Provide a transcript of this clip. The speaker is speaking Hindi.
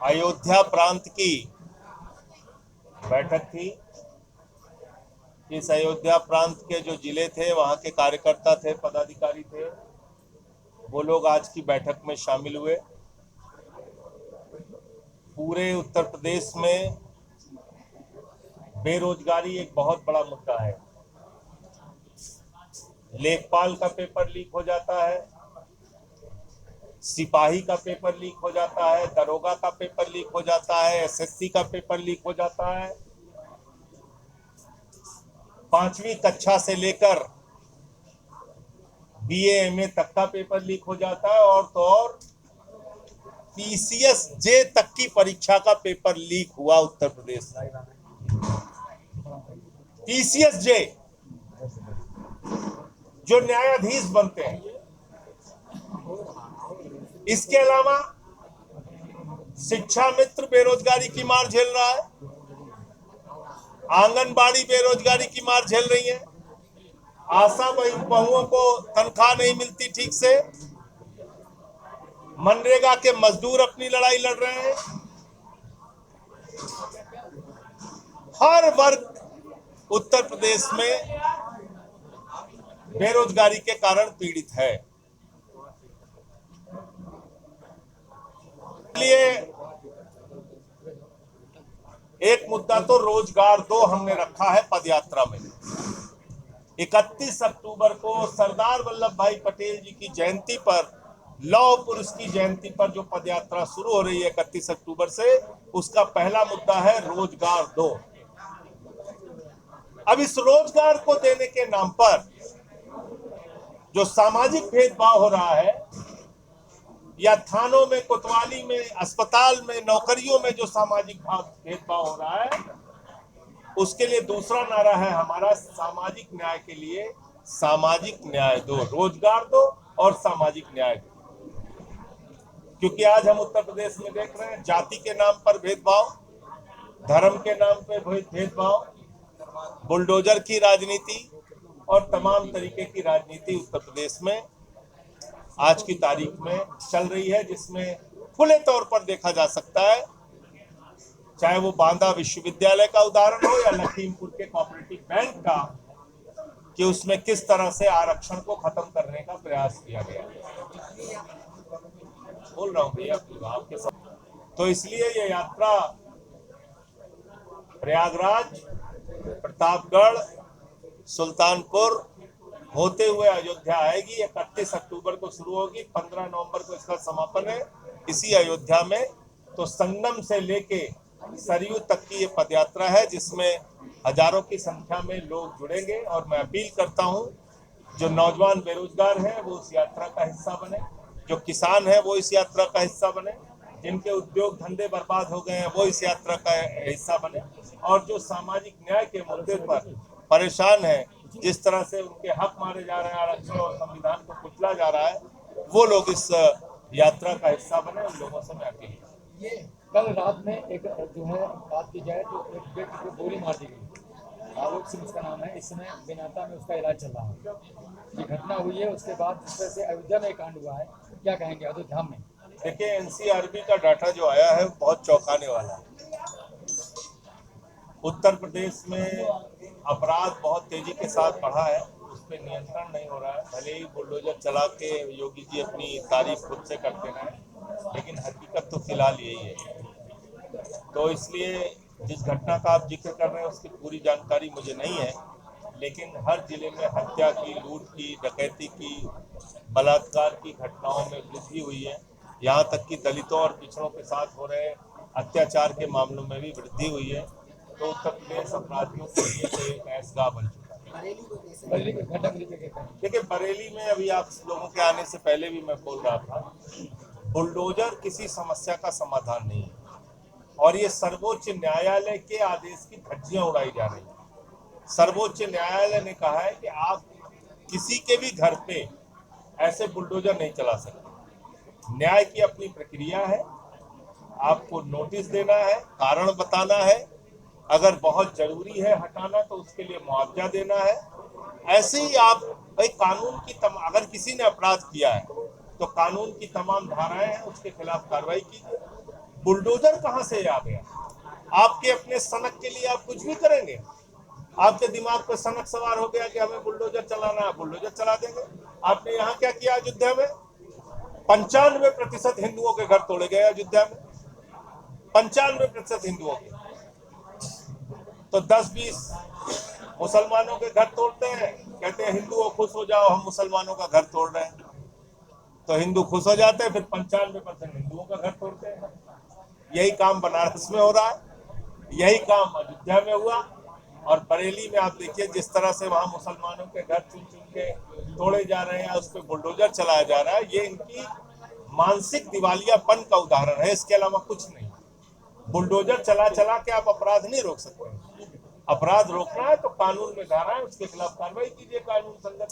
अयोध्या प्रांत की बैठक थी। इस अयोध्या प्रांत के जो जिले थे, वहां के कार्यकर्ता थे, पदाधिकारी थे, वो लोग आज की बैठक में शामिल हुए। पूरे उत्तर प्रदेश में बेरोजगारी एक बहुत बड़ा मुद्दा है। लेखपाल का पेपर लीक हो जाता है, सिपाही का पेपर लीक हो जाता है, दरोगा का पेपर लीक हो जाता है, एसएससी का पेपर लीक हो जाता है। 5वीं कक्षा से लेकर बीए एमए तक का पेपर लीक हो जाता है, और तो और पीसीएस जे तक की परीक्षा का पेपर लीक हुआ उत्तर प्रदेश में। पीसीएस जे जो न्यायाधीश बनते हैं, इसके अलावा शिक्षा मित्र बेरोजगारी की मार झेल रहा है, आंगनबाड़ी बेरोजगारी की मार झेल रही है, आशा बहुओं को तनख्वाह नहीं मिलती ठीक से, मनरेगा के मजदूर अपनी लड़ाई लड़ रहे हैं। हर वर्ग उत्तर प्रदेश में बेरोजगारी के कारण पीड़ित है। इसलिए एक मुद्दा तो रोजगार दो हमने रखा है पदयात्रा में। 31 अक्टूबर को सरदार वल्लभ भाई पटेल जी की जयंती पर, लौह पुरुष की जयंती पर जो पदयात्रा शुरू हो रही है 31 अक्टूबर से, उसका पहला मुद्दा है रोजगार दो। अब इस रोजगार को देने के नाम पर जो सामाजिक भेदभाव हो रहा है, या थानों में, कोतवाली में, अस्पताल में, नौकरियों में जो सामाजिक भेदभाव हो रहा है, उसके लिए दूसरा नारा है हमारा, सामाजिक न्याय के लिए सामाजिक न्याय दो, रोजगार दो और सामाजिक न्याय दो। क्योंकि आज हम उत्तर प्रदेश में देख रहे हैं जाति के नाम पर भेदभाव, धर्म के नाम पर भेदभाव, बुलडोजर की राजनीति और तमाम तरीके की राजनीति उत्तर प्रदेश में आज की तारीख में चल रही है, जिसमें खुले तौर पर देखा जा सकता है, चाहे वो बांदा विश्वविद्यालय का उदाहरण हो या लखीमपुर के कोऑपरेटिव बैंक का, कि उसमें किस तरह से आरक्षण को खत्म करने का प्रयास किया गया। बोल रहा हूं भैया आपके साथ। तो इसलिए ये यात्रा प्रयागराज, प्रतापगढ़, सुल्तानपुर होते हुए अयोध्या आएगी। 31 अक्टूबर को शुरू होगी, 15 नवंबर को इसका समापन है इसी अयोध्या में। तो संगम से लेके सरयू तक की ये पदयात्रा है, जिसमें हजारों की संख्या में लोग जुड़ेंगे। और मैं अपील करता हूं, जो नौजवान बेरोजगार हैं वो इस यात्रा का हिस्सा बने, जो किसान हैं वो इस यात्रा का हिस्सा बने, जिनके उद्योग धंधे बर्बाद हो गए हैं वो इस यात्रा का हिस्सा बने, और जो सामाजिक न्याय के मुद्दे पर परेशान है, जिस तरह से उनके हक मारे जा रहे हैं, आरक्षण और संविधान को कुचला जा रहा है, वो लोग इस यात्रा का हिस्सा बने। उन लोगों से मैं अपील। ये कल रात में एक जो है बात की जाए तो एक व्यक्ति को गोली मार दी गई, आलोक सिंह उसका नाम है, इस समय बेनाता में उसका इलाज चल रहा है। ये घटना हुई है, उसके बाद जिस तरह से अयोध्या में कांड हुआ है, क्या कहेंगे अयोध्या में? देखिए, एनसीआरबी का डाटा जो आया है वो बहुत चौंकाने वाला है। उत्तर प्रदेश में अपराध बहुत तेजी के साथ बढ़ा है, उस पर नियंत्रण नहीं हो रहा है। भले ही बुलडोजर चला के योगी जी अपनी तारीफ खुद से करते हैं, लेकिन हकीकत तो फिलहाल यही है। तो इसलिए जिस घटना का आप जिक्र कर रहे हैं उसकी पूरी जानकारी मुझे नहीं है, लेकिन हर जिले में हत्या की, लूट की, डकैती की, बलात्कार की घटनाओं में वृद्धि हुई है। यहाँ तक कि दलितों और पिछड़ों के साथ हो रहे अत्याचार के मामलों में भी वृद्धि हुई है। तो उत्तर प्रदेश अपराधियों के लिए तो एक ऐसगा बन चुका है। देखिए, बरेली में अभी आप लोगों के आने से पहले भी मैं बोल रहा था, बुलडोजर किसी समस्या का समाधान नहीं है, और ये सर्वोच्च न्यायालय के आदेश की धज्जियां उड़ाई जा रही है। सर्वोच्च न्यायालय ने कहा है कि आप किसी के भी घर पे ऐसे बुलडोजर नहीं चला सकते। न्याय की अपनी प्रक्रिया है, आपको नोटिस देना है, कारण बताना है, अगर बहुत जरूरी है हटाना तो उसके लिए मुआवजा देना है। ऐसे ही आप भाई कानून की अगर किसी ने अपराध किया है तो कानून की तमाम धाराएं हैं, उसके खिलाफ कार्रवाई कीजिए। बुलडोजर कहां से आ गया? आपके अपने सनक के लिए आप कुछ भी करेंगे? आपके दिमाग पे सनक सवार हो गया कि हमें बुलडोजर चलाना है, बुलडोजर चला देंगे। आपने यहाँ क्या किया अयोध्या में? 95% हिंदुओं के घर तोड़े गए अयोध्या में, 95% हिंदुओं के। तो 10-20 मुसलमानों के घर तोड़ते हैं, कहते हैं हिंदुओं खुश हो जाओ, हम मुसलमानों का घर तोड़ रहे हैं। तो हिंदू खुश हो जाते हैं, फिर 95% हिंदुओं का घर तोड़ते हैं। यही काम बनारस में हो रहा है, यही काम अयोध्या में हुआ, और बरेली में आप देखिए जिस तरह से वहां मुसलमानों के घर चुन चुन के तोड़े जा रहे हैं, उस पर बुलडोजर चलाया जा रहा है। ये इनकी मानसिक दिवालियापन का उदाहरण है, इसके अलावा कुछ नहीं। बुलडोजर चला चला के आप अपराध नहीं रोक सकते। अपराध रोकना है तो कानून में धारा है, उसके खिलाफ कार्रवाई कीजिए कानून संगत।